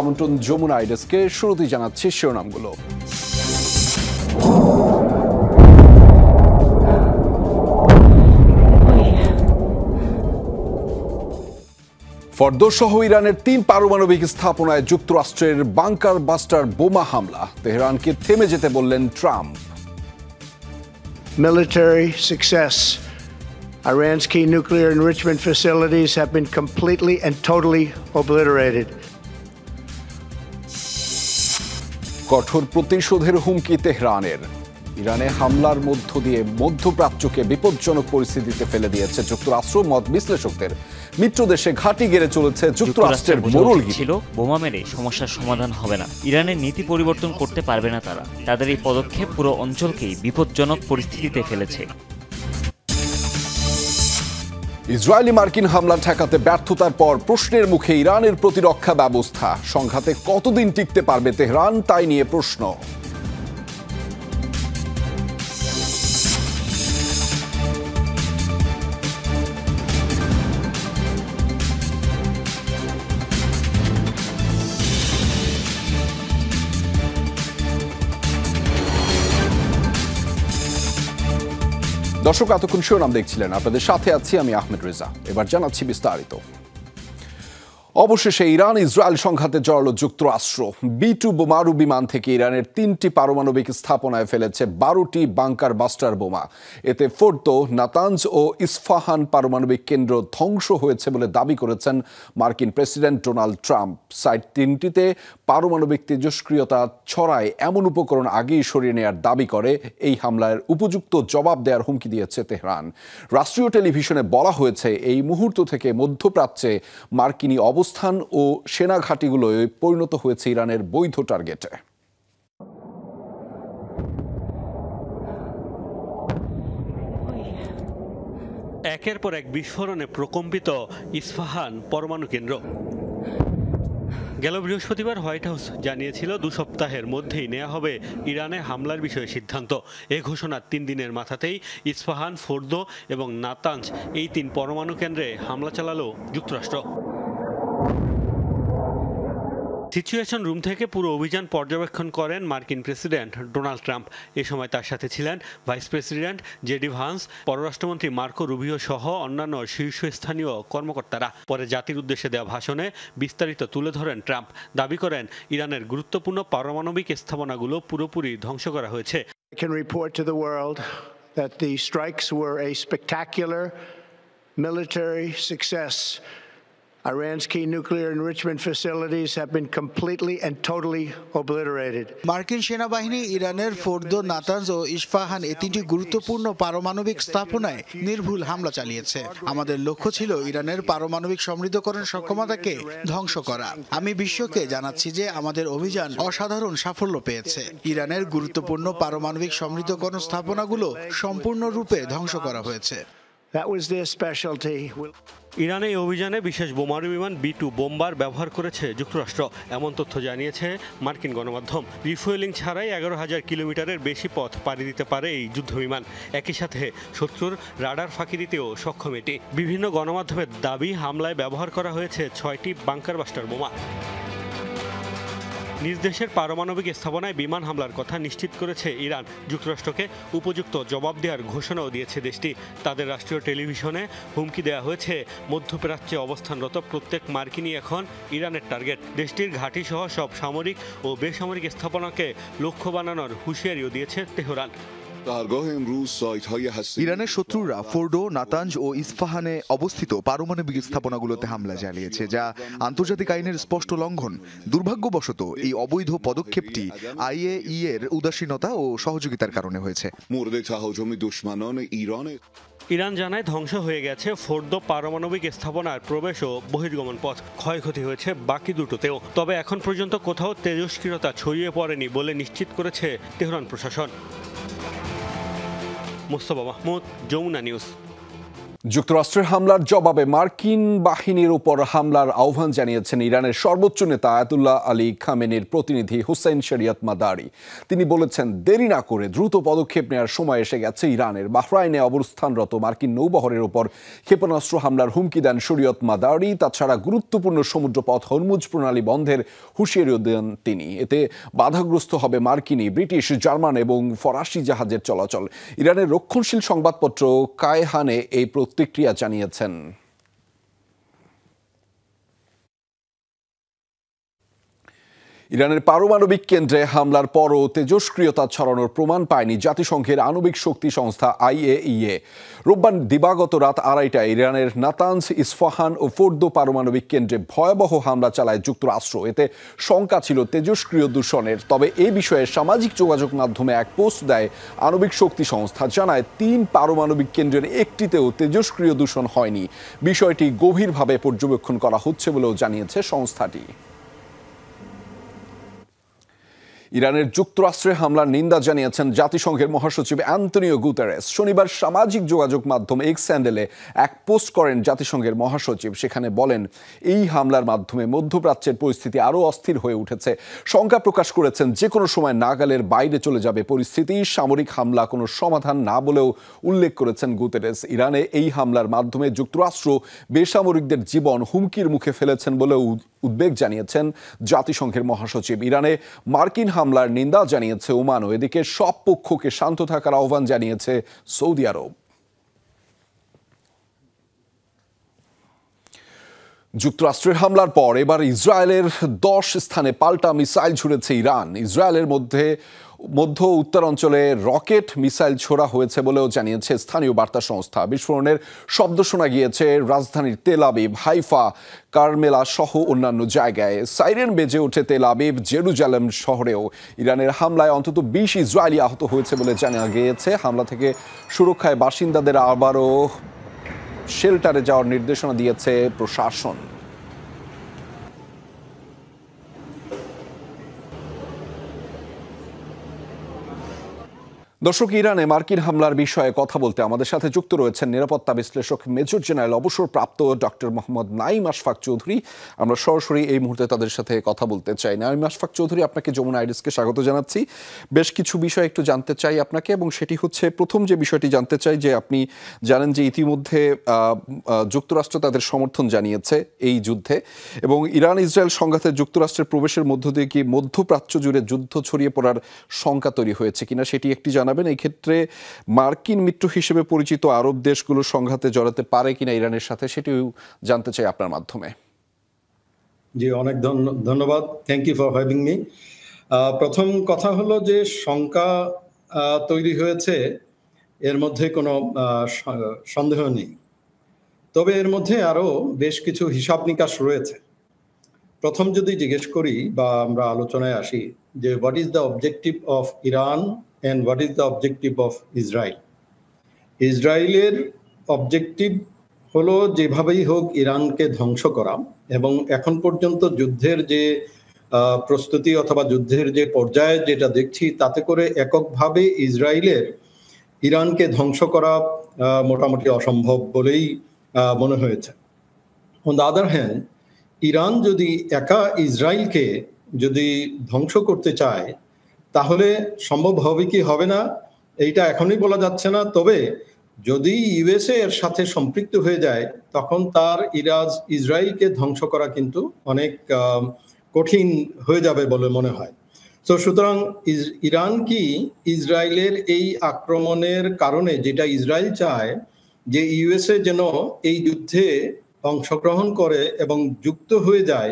আমন্ত্রণ যমুনা আইডেসকে। শুরুতেই জানাচ্ছি শিরোনামগুলো। ফর্দো সহ ইরানের 3 পারমাণবিক স্থাপনায় যুক্তরাষ্ট্রের বাংকার বাস্টার বোমা হামলা। তেহরানকে থেমে যেতে বললেন Trump. Military success. Iran's key nuclear enrichment facilities have been completely and totally obliterated. কঠোর প্রতিশোধের হুমকি তেহরানের। ইরানে হামলার মধ্য দিয়ে মধ্যপ্রাচ্যকে বিপজ্জনক পরিস্থিতিতে ফেলে দিয়েছে যুক্তরাষ্ট্র। মত বিশ্লেষকদের মিত্র দেশে ঘাঁটি গেড়ে চলেছে যুক্তরাষ্ট্রের মোড়লগিরি। ছিল বোমা মেরে সমস্যার সমাধান হবে না, ইরানের নীতি পরিবর্তন করতে পারবে না তারা। তাদের এই পদক্ষেপ পুরো অঞ্চলকেই বিপজ্জনক পরিস্থিতিতে ফেলেছে। ইসরায়েলি মার্কিন হামলা ঠেকাতে ব্যর্থতার পর প্রশ্নের মুখে ইরানের প্রতিরক্ষা ব্যবস্থা। সংঘাতে কতদিন টিকতে পারবে তেহরান, তাই নিয়ে প্রশ্ন। দর্শক, এতক্ষণ শিরোনাম দেখছিলেন, আপনাদের সাথে আছি আমি আহমেদ রেজা। এবার জানাচ্ছি বিস্তারিত। অবশেষে ইরান ইসরায়েল সংঘাতে জড়ালো যুক্তরাষ্ট্র। B-2 বোমারু বিমান থেকে ইরানের 3টি পারমাণবিক স্থাপনায় ফেলেছে 12টি বাংকার বাস্টার বোমা। এতে ফোর্দো, নাতানজ ও ইস্ফাহান পারমাণবিক কেন্দ্র ধ্বংস হয়েছে বলে দাবি করেছেন মার্কিন প্রেসিডেন্ট ডোনাল্ড ট্রাম্প। সাইট 3টিতে পারমাণবিক তেজস্ক্রিয়তা ছড়ায় এমন উপকরণ আগেই সরিয়ে নেওয়ার দাবি করে। এই হামলার উপযুক্ত জবাব দেওয়ার হুমকি দিয়েছে তেহরান। রাষ্ট্রীয় টেলিভিশনে বলা হয়েছে, এই মুহূর্ত থেকে মধ্যপ্রাচ্যে মার্কিনী অবস্থান ও সেনা ঘাঁটিগুলোয় পরিণত হয়েছে ইরানের বৈধ টার্গেটে। একের পর এক বিস্ফোরণে প্রকম্পিত ইস্ফাহান পরমাণু কেন্দ্র। গেল বৃহস্পতিবার হোয়াইট হাউস জানিয়েছিল 2 সপ্তাহের মধ্যেই নেওয়া হবে ইরানে হামলার বিষয়ে সিদ্ধান্ত। এ ঘোষণার 3 দিনের মাথাতেই ইস্ফাহান, ফোর্দো এবং নাতানজ এই 3 পরমাণু কেন্দ্রে হামলা চালালো যুক্তরাষ্ট্র। সিচুয়েশন রুম থেকে পুরো অভিযান পর্যবেক্ষণ করেন মার্কিন প্রেসিডেন্ট ডোনাল্ড ট্রাম্প। এ সময় তার সাথে ছিলেন ভাইস প্রেসিডেন্ট জেডি ভান্স, পররাষ্ট্রমন্ত্রী মার্কো রুবিও সহ অন্যান্য শীর্ষস্থানীয় কর্মকর্তারা। পরে জাতির উদ্দেশ্যে দেওয়া ভাষণে বিস্তারিত তুলে ধরেন ট্রাম্প। দাবি করেন, ইরানের গুরুত্বপূর্ণ পারমাণবিক স্থাপনাগুলো পুরোপুরি ধ্বংস করা হয়েছে। I can report to the world that the strikes were a spectacular military success. Iran's key nuclear enrichment facilities have been completely and totally obliterated. মার্কিন সেনাবাহিনী ইরানের ফোর্দো, নাতানজ ও ইস্ফাহান এই 3টি গুরুত্বপূর্ণ পারমাণবিক স্থাপনায় নির্ভুল হামলা চালিয়েছে। আমাদের লক্ষ্য ছিল ইরানের পারমাণবিক সমৃদ্ধকরণ সক্ষমতাকে ধ্বংস করা। আমি বিশ্বকে জানাচ্ছি যে আমাদের অভিযান অসাধারণ সাফল্য পেয়েছে। ইরানের গুরুত্বপূর্ণ পারমাণবিক সমৃদ্ধকরণ স্থাপনাগুলো সম্পূর্ণরূপে ধ্বংস করা হয়েছে। That was their specialty. ইরানে এই অভিযানে বিশেষ বোমারু বিমান B-2 বোম্বার ব্যবহার করেছে যুক্তরাষ্ট্র, এমন তথ্য জানিয়েছে মার্কিন গণমাধ্যম। রিফুয়েলিং ছাড়াই 11,000 কিলোমিটারের বেশি পথ পাড়ি দিতে পারে এই যুদ্ধবিমান। একই সাথে শত্রুর রাডার ফাঁকি দিতেও সক্ষম এটি। বিভিন্ন গণমাধ্যমের দাবি, হামলায় ব্যবহার করা হয়েছে 6টি বাংকার বাস্টার বোমা। নিজ দেশের পারমাণবিক স্থাপনায় বিমান হামলার কথা নিশ্চিত করেছে ইরান। যুক্তরাষ্ট্রকে উপযুক্ত জবাব দেওয়ার ঘোষণাও দিয়েছে দেশটি। তাদের রাষ্ট্রীয় টেলিভিশনে হুমকি দেওয়া হয়েছে, মধ্যপ্রাচ্যে অবস্থানরত প্রত্যেক মার্কিনই এখন ইরানের টার্গেট। দেশটির ঘাঁটি সহ সব সামরিক ও বেসামরিক স্থাপনাকে লক্ষ্য বানানোর হুঁশিয়ারিও দিয়েছে তেহরান। ইরানের শত্রুরা ফোর্ডো, নাতানজ ও ইস্ফাহানে অবস্থিত পারমাণবিক স্থাপনাগুলোতে হামলা চালিয়েছে, যা আন্তর্জাতিক আইনের স্পষ্ট লঙ্ঘন। দুর্ভাগ্যবশত এই অবৈধ পদক্ষেপটি IAEA এর উদাসীনতা ও সহযোগিতার কারণে হয়েছে। ইরান জানায়, ধ্বংস হয়ে গেছে ফোর্দো পারমাণবিক স্থাপনার প্রবেশ ও বহির্গমন পথ। ক্ষয়ক্ষতি হয়েছে বাকি দুটোতেও। তবে এখন পর্যন্ত কোথাও তেজস্ক্রিয়তা ছড়িয়ে পড়েনি বলে নিশ্চিত করেছে তেহরান প্রশাসন। মোস্তফা মাহমুদ, যমুনা নিউজ। যুক্তরাষ্ট্রের হামলার জবাবে মার্কিন বাহিনীর উপর হামলার আহ্বান জানিয়েছেন ইরানের সর্বোচ্চ নেতা আয়াতুল্লাহ আলী খামেনির প্রতিনিধি হুসেইন শরিয়ত মাদারি। তিনি বলেছেন, দেরি না করে দ্রুত পদক্ষেপ নেওয়ার সময় এসে গেছে ইরানের। বাহরাইনে অবস্থানরত মার্কিন নৌবহরের উপর ক্ষেপণাস্ত্র হামলার হুমকি দেন শরিয়ত মাদারি। তাছাড়া গুরুত্বপূর্ণ সমুদ্রপথ হরমুজ প্রণালী বন্ধের হুঁশিয়ারিও দেন তিনি। এতে বাধাগ্রস্ত হবে মার্কিনী, ব্রিটিশ, জার্মান এবং ফরাসি জাহাজের চলাচল। ইরানের রক্ষণশীল সংবাদপত্র কায়হানে এই প্রতিক্রিয়া জানিয়েছেন। ইরানের পারমাণবিক কেন্দ্রে হামলার পরও তেজস্ক্রিয়তা ছড়ানোর প্রমাণ পায়নি জাতিসংঘের আণবিক শক্তি সংস্থা IAEA। রোববার দিবাগত রাত 2:30টায় ইরানের নাতানজ, ইস্ফাহান ও ফোর্দো পারমাণবিক কেন্দ্রে ভয়াবহ হামলা চালায় যুক্তরাষ্ট্র। এতে শঙ্কা ছিল তেজস্ক্রিয় দূষণের। তবে এ বিষয়ে সামাজিক যোগাযোগ মাধ্যমে এক পোস্ট দেয় আণবিক শক্তি সংস্থা। জানায় 3 পারমাণবিক কেন্দ্রের একটিতেও তেজস্ক্রিয় দূষণ হয়নি। বিষয়টি গভীরভাবে পর্যবেক্ষণ করা হচ্ছে বলেও জানিয়েছে সংস্থাটি। ইরানের যুক্তরাষ্ট্রে হামলার নিন্দা জানিয়েছেন জাতিসংঘের মহাসচিব অ্যান্তনিও গুতেরেস। শনিবার সামাজিক যোগাযোগ মাধ্যম এক্স হ্যান্ডেলে এক পোস্ট করেন জাতিসংঘের মহাসচিব। সেখানে বলেন, এই হামলার মাধ্যমে মধ্যপ্রাচ্যের পরিস্থিতি আরও অস্থির হয়ে উঠেছে। শঙ্কা প্রকাশ করেছেন, যে কোনো সময় নাগালের বাইরে চলে যাবে পরিস্থিতি। সামরিক হামলা কোনো সমাধান না বলেও উল্লেখ করেছেন গুতেরেস। ইরানে এই হামলার মাধ্যমে যুক্তরাষ্ট্র বেসামরিকদের জীবন হুমকির মুখে ফেলেছেন বলেও উদ্বেগ জানিয়েছেন জাতিসংঘের মহাসচিব। ইরানে মার্কিন হামলার নিন্দা জানিয়েছে ওমানও। এদিকে সব পক্ষকে শান্ত থাকার আহ্বান জানিয়েছে সৌদি আরব। যুক্তরাষ্ট্রের হামলার পর এবার ইসরায়েলের 10 স্থানে পাল্টা মিসাইল ছুড়েছে ইরান। ইসরায়েলের মধ্য উত্তরাঞ্চলে রকেট মিসাইল ছোড়া হয়েছে বলেও জানিয়েছে স্থানীয় বার্তা সংস্থা। বিস্ফোরণের শব্দ শোনা গিয়েছে রাজধানীর তেল আবিব, হাইফা, কারমেলা সহ অন্যান্য জায়গায়। সাইরেন বেজে ওঠে তেল আবিব, জেরুজালেম শহরেও। ইরানের হামলায় অন্তত 20 ইসরায়েলি আহত হয়েছে বলে জানা গিয়েছে। হামলা থেকে সুরক্ষায় বাসিন্দাদের আবারও শেল্টারে যাওয়ার নির্দেশনা দিয়েছে প্রশাসন। দর্শক, ইরানে মার্কিন হামলার বিষয়ে কথা বলতে আমাদের সাথে যুক্ত রয়েছেন নিরাপত্তা বিশ্লেষক মেজর জেনারেল অবসরপ্রাপ্ত ডক্টর মোহাম্মদ নাঈম আশফাক চৌধুরী। আমরা সরাসরি এই মুহূর্তে তাদের সাথে কথা বলতে চাই। নাঈম আশফাক চৌধুরী, আপনাকে যমুনা আইডিসকে স্বাগত জানাচ্ছি। বেশ কিছু বিষয় একটু জানতে চাই আপনাকে, এবং সেটি হচ্ছে, প্রথম যে বিষয়টি জানতে চাই যে আপনি জানেন যে ইতিমধ্যে যুক্তরাষ্ট্র তাদের সমর্থন জানিয়েছে এই যুদ্ধে, এবং ইরান ইসরায়েল সংঘাতে যুক্তরাষ্ট্রের প্রবেশের মধ্য দিয়ে কি মধ্যপ্রাচ্য জুড়ে যুদ্ধ ছড়িয়ে পড়ার শঙ্কা তৈরি হয়েছে কিনা সেটি একটি এই ক্ষেত্রে মার্কিন মিত্র হিসেবে পরিচিত আরব দেশগুলো সংঘাতে জড়াতে পারে কিনা ইরানের সাথে, সেটিও জানতে চাই আপনার মাধ্যমে। জি, অনেক ধন্যবাদ। Thank you for having me. প্রথম কথা হলো যে শঙ্কা তৈরি হয়েছে, এর মধ্যে কোনো সন্দেহ নেই। তবে এর মধ্যে আরো বেশ কিছু হিসাব নিকাশ রয়েছে। প্রথম যদি জিজ্ঞেস করি বা আমরা আলোচনায় আসি যে what is the objective of Iran and what is the objective of Israel? ইসরায়েলের অবজেক্টিভ হলো যেভাবেই হোক ইরানকে ধ্বংস করা, এবং এখন পর্যন্ত যুদ্ধের যে প্রস্তুতি অথবা যুদ্ধের যে পর্যায়ে যেটা দেখছি, তাতে করে এককভাবে ইসরায়েলের ইরানকে ধ্বংস করা মোটামুটি অসম্ভব বলেই মনে হয়েছে। On the other hand, Iran যদি একা ইসরায়েলকে যদি ধ্বংস করতে চায়, তাহলে সম্ভব হবে কি হবে না এইটা এখনই বলা যাচ্ছে না। তবে যদি ইউএসএ এর সাথে সম্পৃক্ত হয়ে যায়, তখন তার ইসরায়েলকে ধ্বংস করা কিন্তু অনেক কঠিন হয়ে যাবে বলে মনে হয়। তো সুতরাং ইরান কি ইসরায়েলের এই আক্রমণের কারণে, যেটা ইসরায়েল চায় যে ইউএসএ যেন এই যুদ্ধে অংশগ্রহণ করে এবং যুক্ত হয়ে যায়,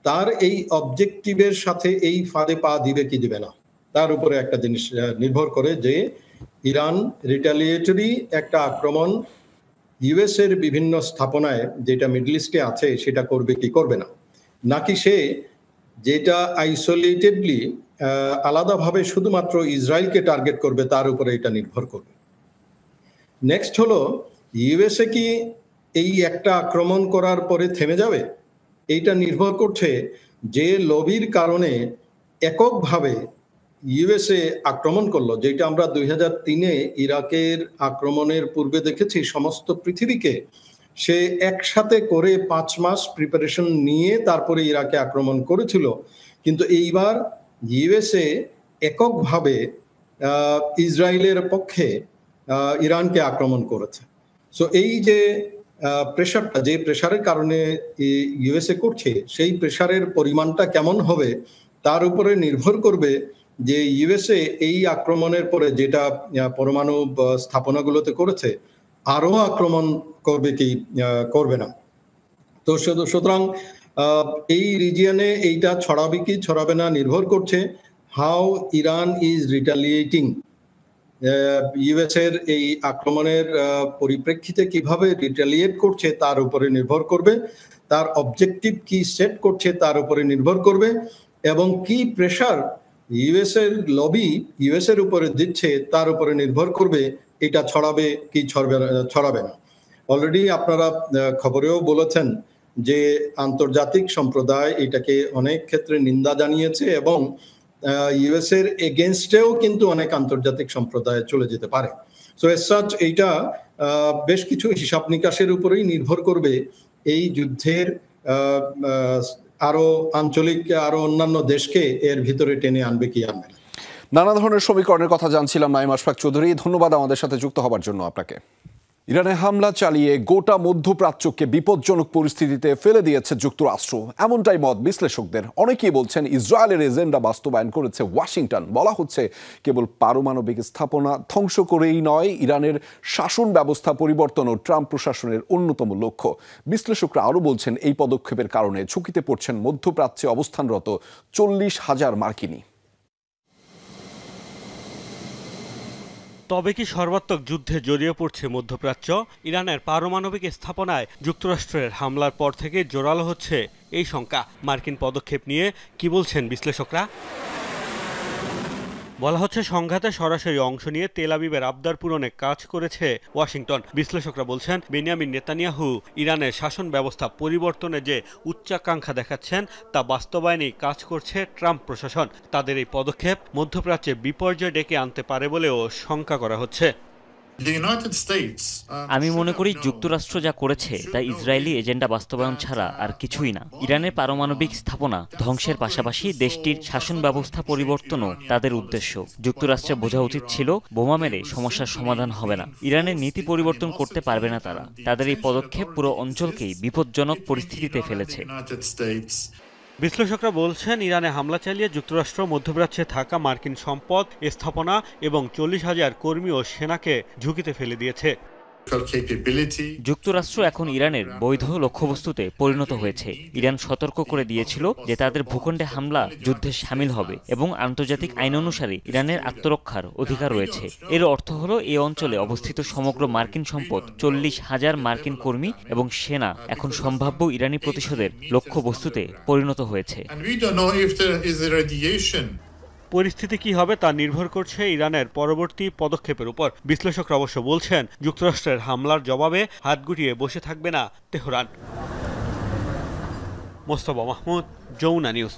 তার এই অবজেক্টিভের সাথে এই ফাঁদে পা দিবে কি দিবে না, তার উপরে একটা জিনিস নির্ভর করে যে ইরান রিটালিয়েটরি একটা আক্রমণ ইউএস এর বিভিন্ন স্থাপনায় যেটা মিডল ইস্টে আছে সেটা করবে কি করবে না, নাকি সে যেটা আইসোলেটেডলি আলাদাভাবে শুধুমাত্র ইসরায়েলকে টার্গেট করবে, তার উপরে এটা নির্ভর করবে। নেক্সট হলো, ইউএসএ কি এই একটা আক্রমণ করার পরে থেমে যাবে? এইটা নির্ভর করছে যে লবির কারণে এককভাবে ইউএসএ আক্রমণ করলো, যেটা আমরা 2003-এ ইরাকের আক্রমণের পূর্বে দেখেছি, সমস্ত পৃথিবীকে সে একসাথে করে 5 মাস প্রিপারেশন নিয়ে তারপরে ইরাকে আক্রমণ করেছিল। কিন্তু এইবার ইউএসএ এককভাবে ইসরায়েলের পক্ষে ইরানকে আক্রমণ করেছে। সো এই যে প্রেশারটা, যে প্রেশারের কারণে ইউএসএ করছে, সেই প্রেশারের পরিমাণটা কেমন হবে তার উপরে নির্ভর করবে যে ইউএসএ এই আক্রমণের পরে, যেটা পরমাণু স্থাপনাগুলোতে করেছে, আরো আক্রমণ করবে কি করবে না। তো সুতরাং এই রিজিয়নে এইটা ছড়াবে কি ছড়াবে না নির্ভর করছে হাউ ইরান ইজ রিটালিয়েটিং। ইউএস এর এই আক্রমণের পরিপ্রেক্ষিতে কিভাবে রিটালিয়েট করছে তার উপরে নির্ভর করবে, তার অবজেক্টিভ কি সেট করছে তার উপরে নির্ভর করবে, এবং কি প্রেশার ইউএস এর লবি ইউএস এর উপরে দিচ্ছে তার উপরে নির্ভর করবে এটা ছড়াবে কি ছড়াবে না। অলরেডি আপনারা খবরেও বলেছেন যে আন্তর্জাতিক সম্প্রদায় এটাকে অনেক ক্ষেত্রে নিন্দা জানিয়েছে, এবং ইউএস এর এগেনস্টেও কিন্তু অনেক আন্তর্জাতিক সম্প্রদায় চলে যেতে পারে। সো এজ সাচ এইটা বেশ কিছু হিসাব নিকাশের উপরেই নির্ভর করবে এই যুদ্ধের আরো আঞ্চলিক আরো অন্যান্য দেশকে এর ভিতরে টেনে আনবে কি আনবে না। নানা ধরনের সমীকরণের কথা জানছিলাম নাঈম আশফাক চৌধুরী, ধন্যবাদ আমাদের সাথে যুক্ত হবার জন্য আপনাকে। ইরানে হামলা চালিয়ে গোটা মধ্যপ্রাচ্যকে বিপজ্জনক পরিস্থিতিতে ফেলে দিয়েছে যুক্তরাষ্ট্র, এমনটাই মত বিশ্লেষকদের। অনেকেই বলছেন ইসরায়েলের এজেন্ডা বাস্তবায়ন করেছে ওয়াশিংটন। বলা হচ্ছে কেবল পারমাণবিক স্থাপনা ধ্বংস করেই নয়, ইরানের শাসন ব্যবস্থা পরিবর্তনও ট্রাম্প প্রশাসনের অন্যতম লক্ষ্য। বিশ্লেষকরা আরও বলছেন এই পদক্ষেপের কারণে ঝুঁকিতে পড়ছেন মধ্যপ্রাচ্যে অবস্থানরত 40,000 মার্কিনী। তবে কি সর্বাত্মক যুদ্ধে জড়িয়ে পড়ছে মধ্যপ্রাচ্য? ইরানের পারমাণবিক স্থাপনায় যুক্তরাষ্ট্রের হামলার পর থেকে জোরালো হচ্ছে এই শঙ্কা। মার্কিন পদক্ষেপ নিয়ে কি বলছেন বিশ্লেষকরা? বলা হচ্ছে সংঘাতে সরাসরি অংশ নিয়ে তেল আবিবের আবদার পূরণে কাজ করেছে ওয়াশিংটন। বিশ্লেষকরা বলছেন বেনিয়ামিন নেতানিয়াহু ইরানের শাসন ব্যবস্থা পরিবর্তনে যে উচ্চাকাঙ্ক্ষা দেখাচ্ছেন তা বাস্তবায়নেই কাজ করছে ট্রাম্প প্রশাসন। তাদের এই পদক্ষেপ মধ্যপ্রাচ্যে বিপর্যয় ডেকে আনতে পারে বলেও শঙ্কা করা হচ্ছে। আমি মনে করি যুক্তরাষ্ট্র যা করেছে তা ইসরায়েলি এজেন্ডা বাস্তবায়ন ছাড়া আর কিছুই না। ইরানের পারমাণবিক স্থাপনা ধ্বংসের পাশাপাশি দেশটির শাসন ব্যবস্থা পরিবর্তনও তাদের উদ্দেশ্য। যুক্তরাষ্ট্রের বোঝা উচিত ছিল বোমা মেরে সমস্যার সমাধান হবে না। ইরানের নীতি পরিবর্তন করতে পারবে না তারা। তাদের এই পদক্ষেপ পুরো অঞ্চলকেই বিপজ্জনক পরিস্থিতিতে ফেলেছে। বিশ্লেষকরা বলছেন ইরানে হামলা চালিয়ে যুক্তরাষ্ট্র মধ্যপ্রাচ্যে থাকা মার্কিন সম্পদ, স্থাপনা এবং 40,000 কর্মী ও সেনাকে ঝুঁকিতে ফেলে দিয়েছে। যুক্তরাষ্ট্র এখন ইরানের বৈধ লক্ষ্যবস্তুতে পরিণত হয়েছে। ইরান সতর্ক করে দিয়েছিল যে তাদের ভূখণ্ডে হামলা যুদ্ধে সামিল হবে এবং আন্তর্জাতিক আইন অনুসারে ইরানের আত্মরক্ষার অধিকার রয়েছে। এর অর্থ হলো এই অঞ্চলে অবস্থিত সমগ্র মার্কিন সম্পদ, 40,000 মার্কিন কর্মী এবং সেনা এখন সম্ভাব্য ইরানি প্রতিশোধের লক্ষ্যবস্তুতে পরিণত হয়েছে। পরিস্থিতি কি হবে তা নির্ভর করছে ইরানের পরবর্তী পদক্ষেপের উপর। বিশ্লেষকরা অবশ্য বলছেন যুক্তরাষ্ট্রের হামলার জবাবে হাত গুটিয়ে বসে থাকবে না তেহরান। মোস্তফা মাহমুদ, যমুনা নিউজ।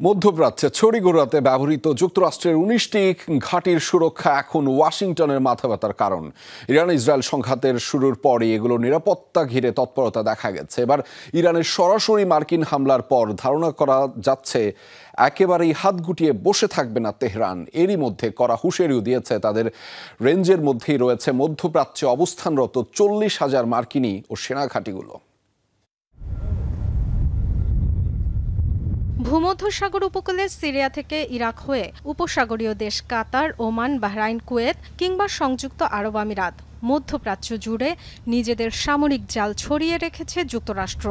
মধ্যপ্রাচ্যে ছড়িঘোরাতে ব্যবহৃত যুক্তরাষ্ট্রের 19টি ঘাঁটির সুরক্ষা এখন ওয়াশিংটনের মাথা ব্যথার কারণ। ইরান ইসরায়েল সংঘাতের শুরুর পরই এগুলোর নিরাপত্তা ঘিরে তৎপরতা দেখা গেছে। এবার ইরানের সরাসরি মার্কিন হামলার পর ধারণা করা যাচ্ছে একেবারেই হাত গুটিয়ে বসে থাকবে না তেহরান। এরই মধ্যে কড়া হুঁশিয়ারিও দিয়েছে তাদের রেঞ্জের মধ্যেই রয়েছে মধ্যপ্রাচ্যে অবস্থানরত 40,000 মার্কিনী ও সেনা ঘাঁটিগুলো। ভূমধ্যসাগর উপকূলে সিরিয়া থেকে ইরাক হয়ে উপসাগরীয় দেশ কাতার, ওমান, বাহরাইন, কুয়েত কিংবা সংযুক্ত আরব আমিরাত, মধ্যপ্রাচ্য জুড়ে নিজেদের সামরিক জাল ছড়িয়ে রেখেছে যুক্তরাষ্ট্র।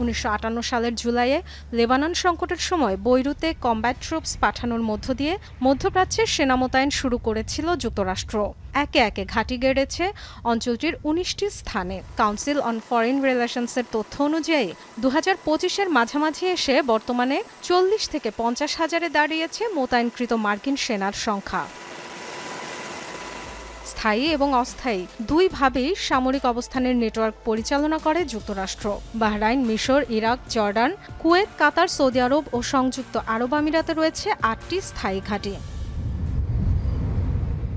1958 সালের জুলাইয়ে লেবানন সংকটের সময় বৈরুতে কমব্যাট ট্রুপস পাঠানোর মধ্য দিয়ে মধ্যপ্রাচ্যে সেনা মোতায়েন শুরু করেছিল যুক্তরাষ্ট্র। একে একে ঘাঁটি গেড়েছে অঞ্চলটির 19টি স্থানে। কাউন্সিল অন ফরেন রিলেশনসের তথ্য অনুযায়ী 2025-এর মাঝামাঝি এসে বর্তমানে 40 থেকে 50,000-এ দাঁড়িয়েছে মোতায়েনকৃত মার্কিন সেনার সংখ্যা। স্থায়ী এবং অস্থায়ী দুইভাবেই সামরিক অবস্থানের নেটওয়ার্ক পরিচালনা করে যুক্তরাষ্ট্র। বাহরাইন, মিশর, ইরাক, জর্ডান, কুয়েত, কাতার, সৌদি আরব ও সংযুক্ত আরব আমিরাতে রয়েছে 8টি স্থায়ী ঘাঁটি।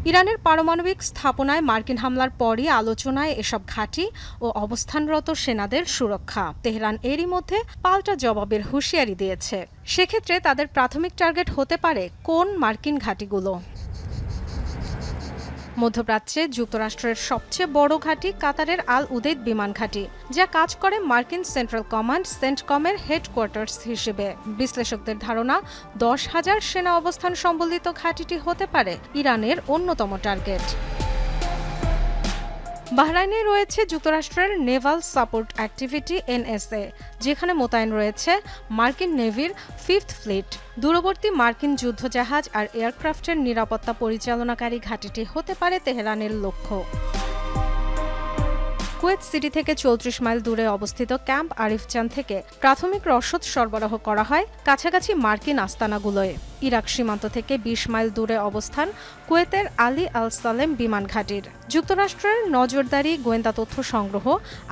ইরানের পারমাণবিক স্থাপনায় মার্কিন হামলার পরই আলোচনায় এসব ঘাঁটি ও অবস্থানরত সেনাদের সুরক্ষা। তেহরান এরই মধ্যে পাল্টা জবাবের হুঁশিয়ারি দিয়েছে। সেক্ষেত্রে তাদের প্রাথমিক টার্গেট হতে পারে কোন মার্কিন ঘাঁটিগুলো। মধ্যপ্রাচ্যে যুক্তরাষ্ট্রের সবচেয়ে বড় ঘাঁটি কাতারের আল উদেইদ বিমান ঘাঁটি, যা কাজ করে মার্কিন সেন্ট্রাল কমান্ড সেন্টকমের হেডকোয়ার্টার্স হিসেবে। বিশ্লেষকদের ধারণা 10,000 সেনা অবস্থান সম্বলিত ঘাঁটিটি হতে পারে ইরানের অন্যতম টার্গেট। বাহরাইনে রয়েছে যুক্তরাষ্ট্রের নেভাল সাপোর্ট অ্যাক্টিভিটি NSA, যেখানে মোতায়েন রয়েছে মার্কিন নেভির 5th ফ্লিট। দূরবর্তী মার্কিন যুদ্ধজাহাজ আর এয়ারক্রাফটের নিরাপত্তা পরিচালনাকারী ঘাঁটিটি হতে পারে তেহরানের লক্ষ্য। কুয়েত সিটি থেকে 34 মাইল দূরে অবস্থিত ক্যাম্প আরিফজান থেকে প্রাথমিক রসদ সরবরাহ করা হয় কাছাকাছি মার্কিন আস্তানাগুলোয়। ইরাক সীমান্ত থেকে 20 মাইল দূরে অবস্থান কুয়েতের আলী আল সালেম বিমান ঘাঁটির। যুক্তরাষ্ট্রের নজরদারি, গোয়েন্দা তথ্য সংগ্রহ,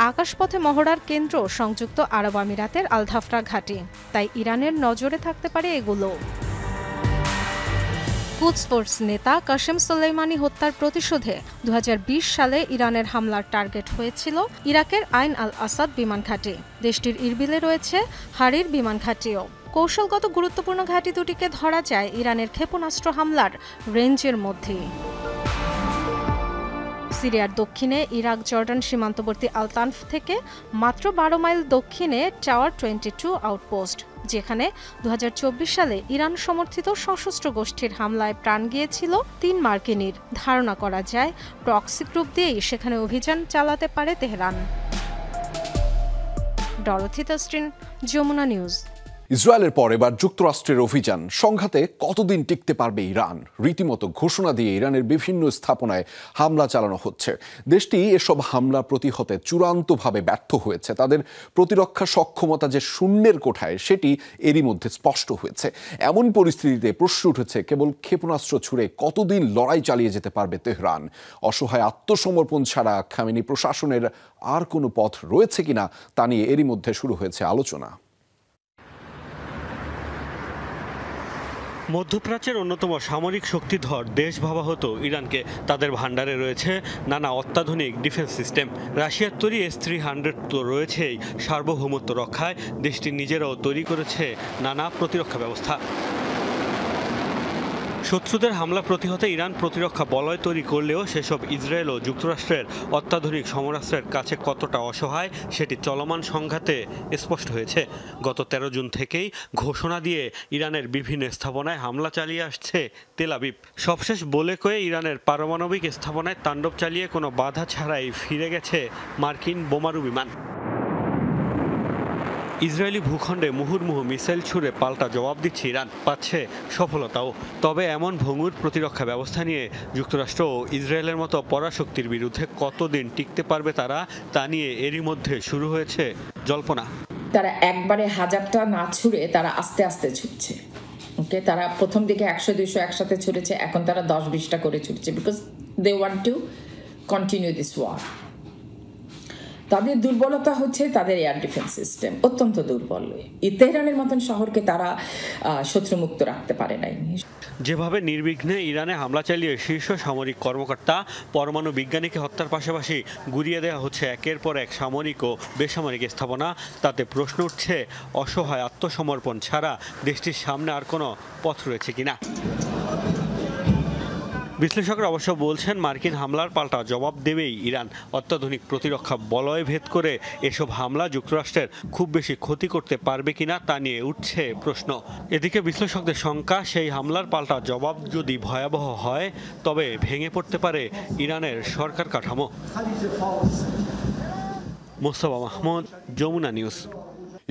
আকাশপথে মহড়ার কেন্দ্র সংযুক্ত আরব আমিরাতের আলধাফরা ঘাঁটি। তাই ইরানের নজরে থাকতে পারে এগুলো। কুদস ফোর্স নেতা কাশেম সোলেইমানি হত্যার প্রতিশোধে 2020 সালে ইরানের হামলার টার্গেট হয়েছিল ইরাকের আইন আল আসাদ বিমান ঘাঁটি। দেশটির ইরবিলে রয়েছে হারির বিমান ঘাঁটিও। কৌশলগত গুরুত্বপূর্ণ ঘাঁটি দুটিকে ধরা যায় ইরানের ক্ষেপণাস্ত্র হামলার রেঞ্জের মধ্যেই। সিরিয়ার দক্ষিণে ইরাক জর্ডান সীমান্তবর্তী আলতানফ থেকে মাত্র 12 মাইল দক্ষিণে টাওয়ার 22 আউটপোস্ট, যেখানে 2024 সালে ইরান সমর্থিত সশস্ত্র গোষ্ঠীর হামলায় প্রাণ গিয়েছিল 3 মার্কিনীর। ধারণা করা যায় প্রক্সি গ্রুপ দিয়েই সেখানে অভিযান চালাতে পারে তেহরান। ডরথি তাস্টিন, যমুনা নিউজ। ইসরায়েলের পর এবার যুক্তরাষ্ট্রের অভিযান। সংঘাতে কতদিন টিকতে পারবে ইরান? রীতিমতো ঘোষণা দিয়ে ইরানের বিভিন্ন স্থাপনায় হামলা চালানো হচ্ছে। দেশটি এসব হামলা প্রতিহতে চূড়ান্তভাবে ব্যর্থ হয়েছে। তাদের প্রতিরক্ষা সক্ষমতা যে শূন্যের কোঠায়, সেটি এরই মধ্যে স্পষ্ট হয়েছে। এমন পরিস্থিতিতে প্রশ্ন উঠেছে, কেবল ক্ষেপণাস্ত্র ছুড়ে কতদিন লড়াই চালিয়ে যেতে পারবে তেহরান? অসহায় আত্মসমর্পণ ছাড়া খামেনি প্রশাসনের আর কোনো পথ রয়েছে কিনা তা নিয়ে এরই মধ্যে শুরু হয়েছে আলোচনা। মধ্যপ্রাচ্যের অন্যতম সামরিক শক্তিধর দেশ ভাবা হতো ইরানকে। তাদের ভান্ডারে রয়েছে নানা অত্যাধুনিক ডিফেন্স সিস্টেম। রাশিয়ার তৈরি S-300 তো রয়েছেই। সার্বভৌমত্ব রক্ষায় দেশটি নিজেরাও তৈরি করেছে নানা প্রতিরক্ষা ব্যবস্থা। শত্রুদের হামলা প্রতিহতে ইরান প্রতিরক্ষা বলয় তৈরি করলেও সেসব ইসরায়েল ও যুক্তরাষ্ট্রের অত্যাধুনিক সমরাস্ত্রের কাছে কতটা অসহায় সেটি চলমান সংঘাতে স্পষ্ট হয়েছে। গত 13 জুন থেকেই ঘোষণা দিয়ে ইরানের বিভিন্ন স্থাপনায় হামলা চালিয়ে আসছে তেল আবিব। সবশেষ বলে কয়ে ইরানের পারমাণবিক স্থাপনায় তাণ্ডব চালিয়ে কোনো বাধা ছাড়াই ফিরে গেছে মার্কিন বোমারু বিমান। ইসরায়েলি ভূখণ্ডে মুহুর্মুহু মিসাইল ছুড়ে পাল্টা জবাব দিচ্ছে ইরান, পাচ্ছে সফলতাও। তবে এমন ভঙ্গুর প্রতিরক্ষা ব্যবস্থা নিয়ে যুক্তরাষ্ট্র ও ইসরায়েলের মতো পরাশক্তির বিরুদ্ধে কতদিন টিকতে পারবে তারা, তা নিয়ে এরই মধ্যে শুরু হয়েছে জল্পনা। তারা একবারে 1000টা না ছুড়ে তারা আস্তে আস্তে ছুটছে। ওকে, তারা প্রথম দিকে 100-200 একসাথে ছুড়েছে, এখন তারা 10-20টা করে ছুটছে, because they want to continue this war. তাদের দুর্বলতা হচ্ছে তাদের এয়ার ডিফেন্স সিস্টেম অত্যন্ত দুর্বল। তেহরানের মতন শহরকে তারা শত্রুমুক্ত রাখতে পারে নাই। যেভাবে নির্বিঘ্নে ইরানে হামলা চালিয়ে শীর্ষ সামরিক কর্মকর্তা, পরমাণু বিজ্ঞানীকে হত্যার পাশাপাশি গুড়িয়ে দেওয়া হচ্ছে একের পর এক সামরিক ও বেসামরিক স্থাপনা, তাতে প্রশ্ন উঠছে অসহায় আত্মসমর্পণ ছাড়া দেশটির সামনে আর কোনো পথ রয়েছে কিনা। বিশ্লেষকরা অবশ্য বলছেন, মার্কিন হামলার পাল্টা জবাব দেবেই ইরান। অত্যাধুনিক প্রতিরক্ষা বলয় ভেদ করে এসব হামলা যুক্তরাষ্ট্রের খুব বেশি ক্ষতি করতে পারবে কিনা তা নিয়ে উঠছে প্রশ্ন। এদিকে বিশ্লেষকদের শঙ্কা, সেই হামলার পাল্টা জবাব যদি ভয়াবহ হয় তবে ভেঙে পড়তে পারে ইরানের সরকার কাঠামো। মোস্তফা মাহমুদ, যমুনা নিউজ।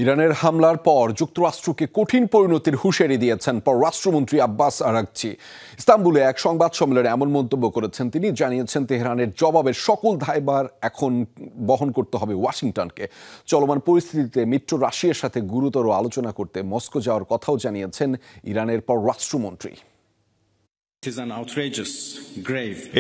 ইরানের হামলার পর যুক্তরাষ্ট্রকে কঠিন পরিণতির হুঁশিয়ারি দিয়েছেন পররাষ্ট্রমন্ত্রী আব্বাস আরাগচি। ইস্তাম্বুলে এক সংবাদ সম্মেলনে এমন মন্তব্য করেছেন তিনি। জানিয়েছেন, তেহরানের জবাবের সকল দায়ভার এখন বহন করতে হবে ওয়াশিংটনকে। চলমান পরিস্থিতিতে মিত্র রাশিয়ার সাথে গুরুতর আলোচনা করতে মস্কো যাওয়ার কথাও জানিয়েছেন ইরানের পররাষ্ট্রমন্ত্রী।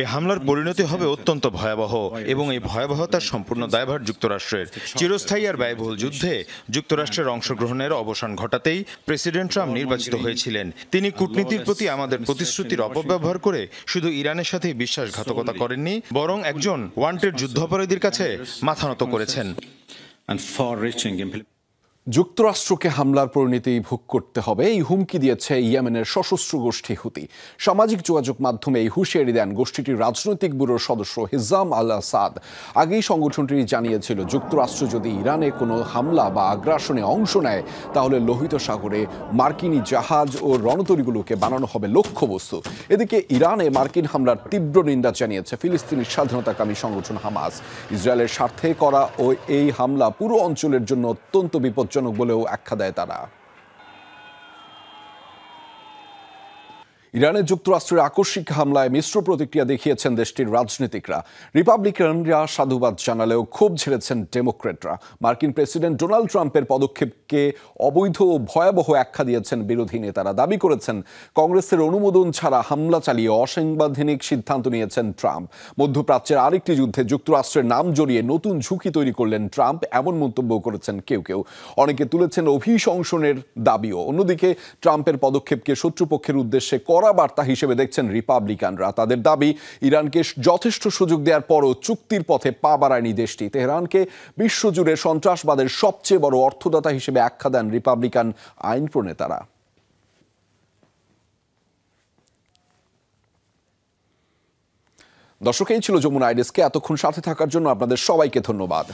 এই হামলার পরিণতি হবে অত্যন্ত ভয়াবহ এবং এই ভয়াবহতার সম্পূর্ণ দায়ভার যুক্তরাষ্ট্রের। চিরস্থায়ী আর ব্যয়বহুল যুদ্ধে যুক্তরাষ্ট্রের অংশগ্রহণের অবসান ঘটাতেই প্রেসিডেন্ট ট্রাম্প নির্বাচিত হয়েছিলেন। তিনি কূটনীতির প্রতি আমাদের প্রতিশ্রুতির অপব্যবহার করে শুধু ইরানের সাথে বিশ্বাসঘাতকতা করেননি, বরং একজন ওয়ান্টেড যুদ্ধাপরাধীর কাছে মাথা নত করেছেন। যুক্তরাষ্ট্রকে হামলার পরিণতি ভোগ করতে হবে এই হুমকি দিয়েছে ইয়েমেনের সশস্ত্র গোষ্ঠী হুতি। সামাজিক যোগাযোগ মাধ্যমে এই হুঁশিয়ারি দেন গোষ্ঠীটির রাজনৈতিক ব্যুরোর সদস্য হিজাম আল আসাদ। আগেই সংগঠনটি জানিয়েছিল যুক্তরাষ্ট্র যদি ইরানে কোনো হামলা বা আগ্রাসনে অংশ নেয় তাহলে লোহিত সাগরে মার্কিনী জাহাজ ও রণতরীগুলোকে বানানো হবে লক্ষ্যবস্তু। এদিকে ইরানে মার্কিন হামলার তীব্র নিন্দা জানিয়েছে ফিলিস্তিনি স্বাধীনতাকামী সংগঠন হামাস। ইসরায়েলের স্বার্থে করা ও এই হামলা পুরো অঞ্চলের জন্য অত্যন্ত বিপজ্জনক বলেও আখ্যা দেয় তারা। ইরানে যুক্তরাষ্ট্রের আকস্মিক হামলায় মিশ্র প্রতিক্রিয়া দেখিয়েছেন দেশটির রাজনীতিকরা। রিপাবলিকানরা সাধুবাদ জানালেও ক্ষোভ ঝেড়েছেন ডেমোক্রেটরা। মার্কিন প্রেসিডেন্ট ডোনাল্ড ট্রাম্পের পদক্ষেপকে অবৈধ ও ভয়াবহ আখ্যা দিয়েছেন বিরোধী নেতারা। দাবি করেছেন কংগ্রেসের অনুমোদন ছাড়া হামলা চালিয়ে অসাংবিধানিক সিদ্ধান্ত নিয়েছেন ট্রাম্প। মধ্যপ্রাচ্যের আরেকটি যুদ্ধে যুক্তরাষ্ট্রের নাম জড়িয়ে নতুন ঝুঁকি তৈরি করলেন ট্রাম্প, এমন মন্তব্য করেছেন কেউ কেউ। অনেকে তুলেছেন অভিশংসনের দাবিও। অন্যদিকে ট্রাম্পের পদক্ষেপকে শত্রুপক্ষের উদ্দেশ্যে কড়া বার্তা হিসেবে দেখছেন রিপাবলিকানরা। তাদের দাবি ইরানকে যথেষ্ট সুযোগ দেওয়ার পরও চুক্তির পথে পা বাড়ায়নি দেশটি। তেহরানকে বিশ্বজুড়ে সন্ত্রাসবাদের সবচেয়ে বড় অর্থদাতা হিসেবে আখ্যা দেন রিপাবলিকান আইন প্রণেতারা। দর্শক, এই ছিল যমুনা আইডেস্কে। এতক্ষণ সাথে থাকার জন্য আপনাদের সবাইকে ধন্যবাদ।